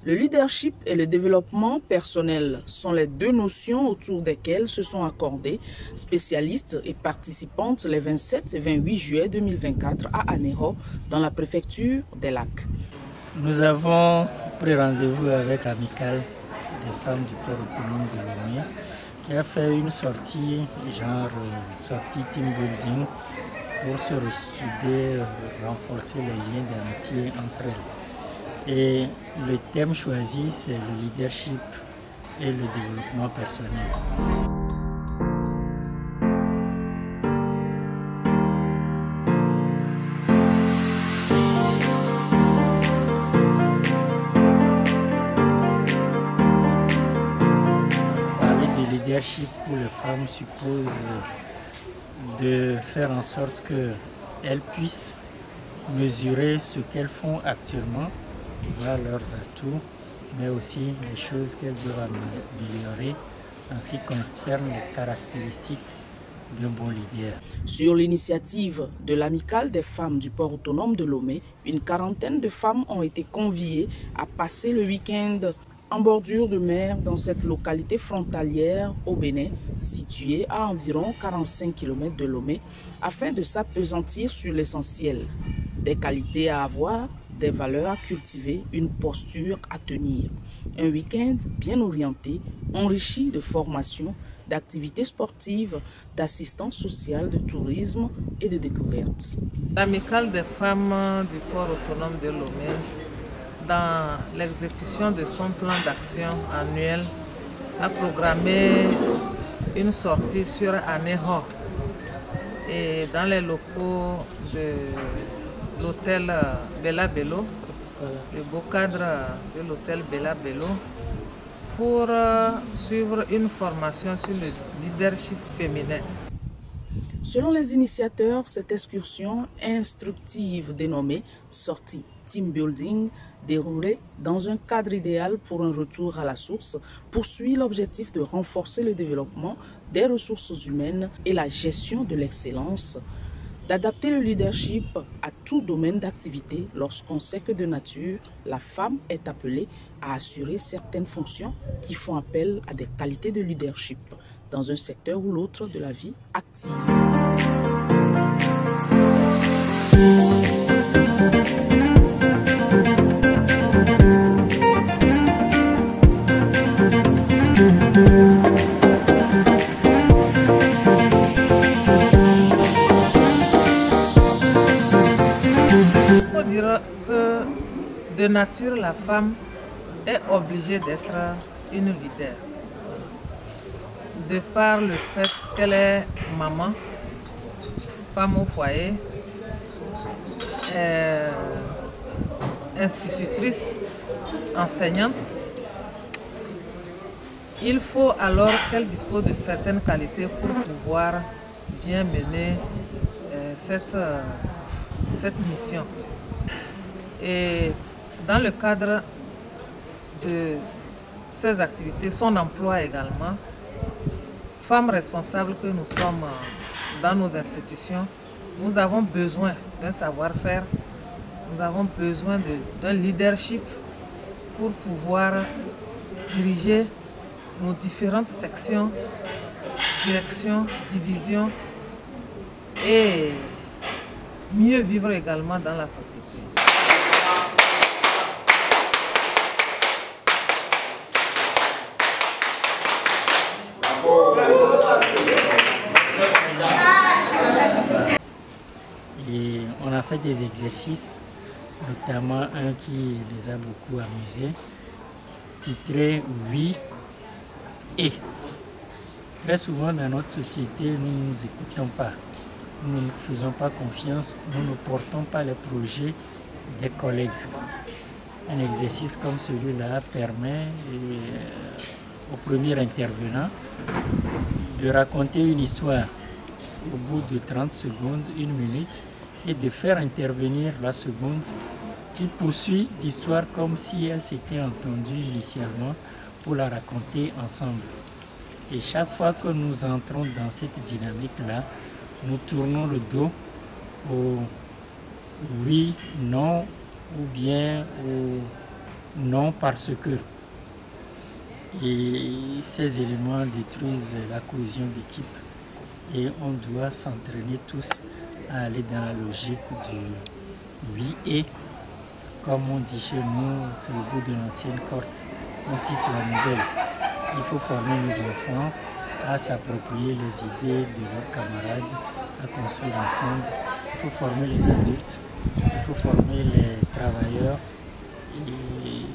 Le leadership et le développement personnel sont les deux notions autour desquelles se sont accordés spécialistes et participantes les 27 et 28 juillet 2024 à Anéro, dans la préfecture des Lacs. Nous avons pris rendez-vous avec l'amicale des femmes du port autonome de Lomé qui a fait une sortie, sortie team building, pour se ressouder, renforcer les liens d'amitié entre elles. Et le thème choisi, c'est le leadership et le développement personnel. Parler du leadership pour les femmes suppose de faire en sorte qu'elles puissent mesurer ce qu'elles font actuellement, voir leurs atouts, mais aussi les choses qu'elles doivent améliorer en ce qui concerne les caractéristiques d'un bon leader. Sur l'initiative de l'amicale des femmes du port autonome de Lomé, une quarantaine de femmes ont été conviées à passer le week-end en bordure de mer dans cette localité frontalière au Bénin, située à environ 45 km de Lomé, afin de s'appesantir sur l'essentiel: des qualités à avoir, des valeurs à cultiver, une posture à tenir. Un week-end bien orienté, enrichi de formations, d'activités sportives, d'assistance sociale, de tourisme et de découvertes. L'amicale des femmes du port autonome de Lomé, dans l'exécution de son plan d'action annuel, a programmé une sortie sur Anéro et dans les locaux de l'hôtel Bella Bello, le beau cadre de l'hôtel Bella Bello, pour suivre une formation sur le leadership féminin. Selon les initiateurs, cette excursion instructive dénommée Sortie Team Building, déroulée dans un cadre idéal pour un retour à la source, poursuit l'objectif de renforcer le développement des ressources humaines et la gestion de l'excellence, d'adapter le leadership à tout domaine d'activité lorsqu'on sait que de nature, la femme est appelée à assurer certaines fonctions qui font appel à des qualités de leadership dans un secteur ou l'autre de la vie active. Il faut dire que de nature, la femme est obligée d'être une leader. De par le fait qu'elle est maman, femme au foyer, institutrice, enseignante, il faut alors qu'elle dispose de certaines qualités pour pouvoir bien mener cette mission. Et dans le cadre de ces activités, son emploi également, femmes responsables que nous sommes dans nos institutions, nous avons besoin d'un savoir-faire, nous avons besoin d'un leadership pour pouvoir diriger nos différentes sections, directions, divisions et mieux vivre également dans la société. Et on a fait des exercices, notamment un qui les a beaucoup amusés, titré « Oui et ». Très souvent dans notre société, nous ne nous écoutons pas, nous ne faisons pas confiance, nous ne portons pas les projets des collègues. Un exercice comme celui-là permet au premier intervenant de raconter une histoire au bout de 30 secondes, 1 minute, et de faire intervenir la seconde qui poursuit l'histoire comme si elle s'était entendue initialement pour la raconter ensemble. Et chaque fois que nous entrons dans cette dynamique-là, nous tournons le dos au oui, non, ou bien au Non, parce que ces éléments détruisent la cohésion d'équipe et on doit s'entraîner tous à aller dans la logique du oui et, comme on dit chez nous, c'est au bout de l'ancienne corde, on tisse la nouvelle. Il faut former les enfants à s'approprier les idées de leurs camarades, à construire ensemble. Il faut former les adultes, il faut former les travailleurs. Et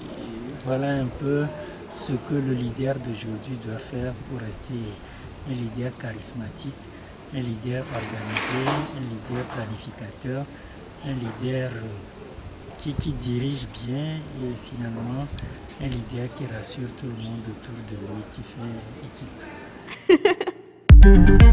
voilà un peu ce que le leader d'aujourd'hui doit faire pour rester un leader charismatique, un leader organisé, un leader planificateur, un leader qui dirige bien et finalement un leader qui rassure tout le monde autour de lui, qui fait équipe.